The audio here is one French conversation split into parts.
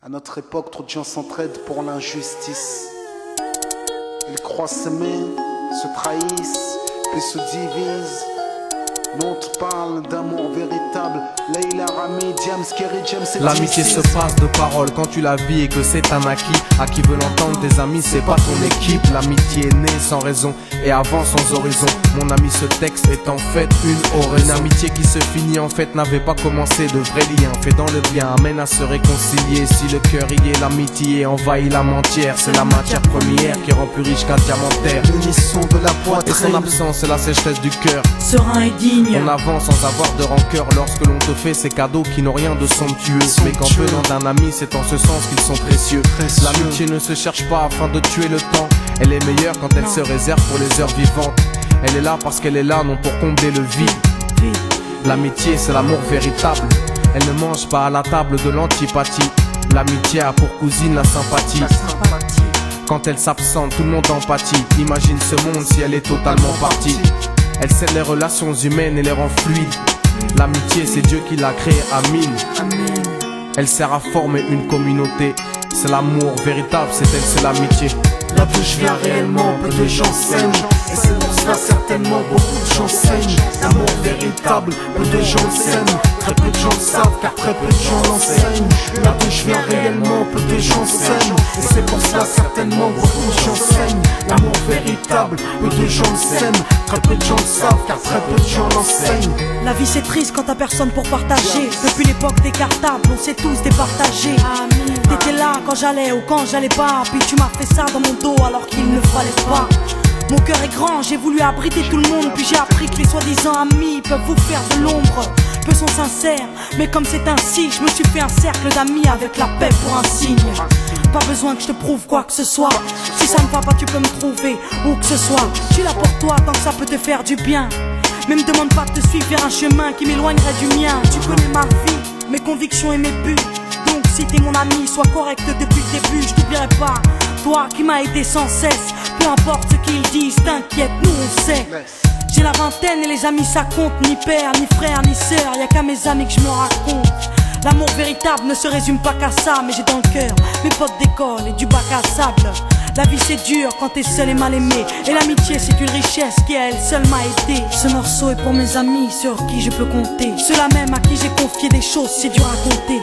À notre époque, trop de gens s'entraident pour l'injustice. Ils croient s'aimer, se trahissent, puis se divisent. Nous on te parle d'amour véritable. Leila, Rami, Diams, Kerry, James et L'amitié se passe de paroles quand tu la vis et que c'est un acquis. À qui veut l'entendre, tes amis, c'est pas ton équipe. L'amitié est née sans raison et avance sans horizon. Mon ami, ce texte est en fait une oraison. Une amitié qui se finit en fait n'avait pas commencé. De vrais liens faits dans le bien amène à se réconcilier. Si le cœur y est, l'amitié envahit l'âme entière. C'est la matière première qui rend plus riche qu'un diamantaire. L'unisson de la Et son poitrine. absence, c'est la sécheresse du cœur. Serein et digne. On avance sans avoir de rancœur lorsque l'on te fait ces cadeaux qui n'ont rien de somptueux. Mais qu'en venant d'un ami, c'est en ce sens qu'ils sont précieux. L'amitié ne se cherche pas afin de tuer le temps. Elle est meilleure quand elle se réserve pour les heures vivantes. Elle est là parce qu'elle est là, non pour combler le vide. L'amitié, c'est l'amour véritable. Elle ne mange pas à la table de l'antipathie. L'amitié a pour cousine la sympathie. Quand elle s'absente, tout le monde empathie. Imagine ce monde si elle est totalement partie. Elle scelle les relations humaines et les rend fluides. L'amitié, c'est Dieu qui l'a créée, Amin. Elle sert à former une communauté. C'est l'amour véritable, c'est elle, c'est l'amitié. La bouche vient réellement, peu de gens s'aiment. Et c'est pour cela certainement beaucoup de gens saignent. L'amour véritable, peu de gens s'aiment. Très peu de gens le savent car très peu de gens l'enseignent. La bouche vient réellement, peu de gens s'aiment. Et c'est pour cela certainement beaucoup de gens saignent. L'amour véritable, peu de gens le s'aiment. Très peu de gens le savent car très peu de gens l'enseignent. La vie c'est triste quand t'as personne pour partager. Depuis l'époque des cartables, on s'est tous départagés. T'étais là quand j'allais ou quand j'allais pas. Puis tu m'as fait ça dans mon dos alors qu'il ne fallait pas. Mon cœur est grand, j'ai voulu abriter tout le monde. Puis j'ai appris que les soi-disant amis peuvent vous faire de l'ombre. Peu sont sincères, mais comme c'est ainsi, je me suis fait un cercle d'amis avec la paix pour un signe. Pas besoin que je te prouve quoi que ce soit. Si ça ne va pas, tu peux me trouver où que ce soit. Je suis là pour toi tant que ça peut te faire du bien. Mais me demande pas de te suivre vers un chemin qui m'éloignerait du mien. Tu connais ma vie, mes convictions et mes buts. Donc si t'es mon ami, sois correct depuis le début. Je t'oublierai pas, toi qui m'as aidé sans cesse. Peu importe ce qu'ils disent, t'inquiète, nous on sait. J'ai la vingtaine et les amis ça compte. Ni père, ni frère, ni sœur, y'a qu'à mes amis que je me raconte. L'amour véritable ne se résume pas qu'à ça. Mais j'ai dans le cœur mes potes d'école et du bac à sable. La vie c'est dur quand t'es seul et mal aimé. Et l'amitié c'est une richesse qui à elle seule m'a aidé. Ce morceau est pour mes amis sur qui je peux compter. Ceux-là même à qui j'ai confié des choses, c'est dur à compter.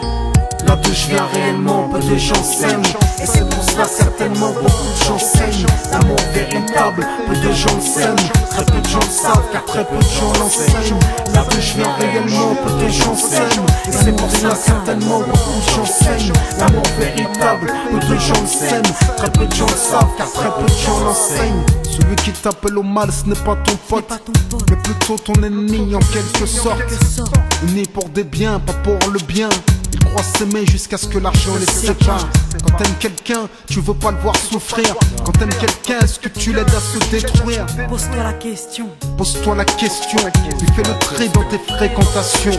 La bouche vient réellement, peu de gens s'aiment. Et c'est pour cela certainement beaucoup de gens saignent. L'amour véritable, peu de gens le s'aiment. Très peu de gens le savent car très peu de gens l'enseignent. La bouche vient réellement, peu de gens s'aiment. Et c'est pour cela certainement beaucoup de gens saignent. L'amour véritable, peu de gens le s'aiment. Très peu de gens le savent car très peu de gens l'enseignent. Celui qui t'appelle au mal, ce n'est pas ton pote, mais plutôt ton ennemi en quelque sorte. Unis pour des biens, pas pour le bien. Ils croient s'aimer jusqu'à ce que l'argent les sépare. Quand t'aimes quelqu'un, tu veux pas le voir souffrir. Quand t'aimes quelqu'un, est-ce que tu l'aides à se détruire? Pose-toi la question. Pose-toi la question, puis fais le tri dans tes fréquentations.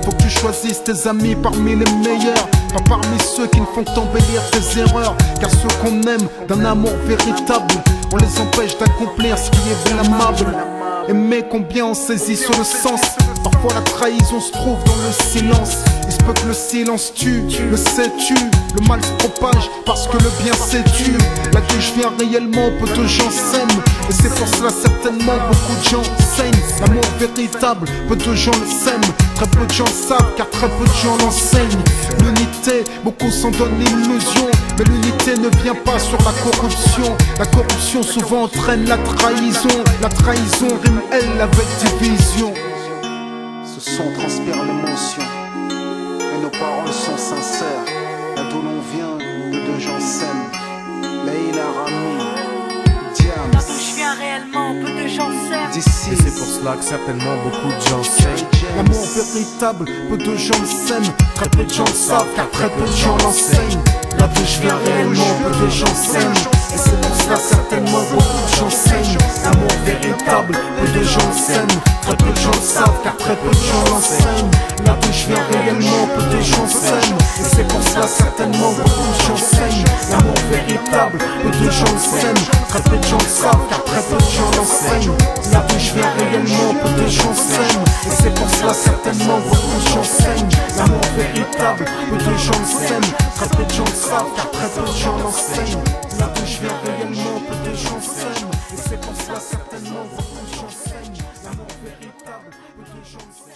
Faut que tu choisisses tes amis parmi les meilleurs, pas parmi ceux qui ne font qu'embellir tes erreurs. Car ceux qu'on aime d'un amour véritable, on les empêche d'accomplir ce qui est blâmable. Aimer combien on saisit sur le sens. Parfois la trahison se trouve dans le silence. Il se peut que le silence tue, le sais-tu. Le mal se propage parce que le bien s'étue. La gauche vient réellement, peu de gens s'aiment. Et c'est pour cela certainement beaucoup de gens saignent. L'amour véritable, peu de gens le s'aiment. Très peu de gens le savent car très peu de gens l'enseignent. L'unité, beaucoup s'en donnent l'illusion. Mais l'unité ne vient pas sur la corruption. La corruption souvent entraîne la trahison. La trahison rime elle avec division. Ce son transpire l'émotion et nos paroles sont sincères. Là d'où l'on vient, peu de gens s'aiment. Leila, Rami, Diams. La bouche vient réellement, peu de gens s'aiment. D'ici, Et c'est pour cela que certainement beaucoup de gens saignent. l'amour véritable, peu de gens le s'aiment. Très peu de gens le savent car très peu de gens l'enseignent. La bouche vient réellement, peu de gens s'aiment. Et c'est pour cela certainement beaucoup de gens saignent. L'amour véritable, peu de gens le s'aiment. Très peu de gens le savent car très peu de gens l'enseignent. La bouche vient réellement, peu de gens s'aiment. Et c'est pour cela certainement beaucoup de gens saignent. L'amour véritable, peu de de gens le s'aiment, très peu de gens le savent, car très peu de gens l'enseignent. Là d'où je viens réellement, peu de gens s'aiment, et c'est pour cela certainement beaucoup de gens saignent. L'amour véritable, peu de gens le s'aiment, très peu de gens le savent, car très peu de gens l'enseignent. Là d'où je viens réellement, peu de gens s'aiment, et c'est pour cela certainement beaucoup de gens saignent. L'amour véritable, peu de gens le s'aiment.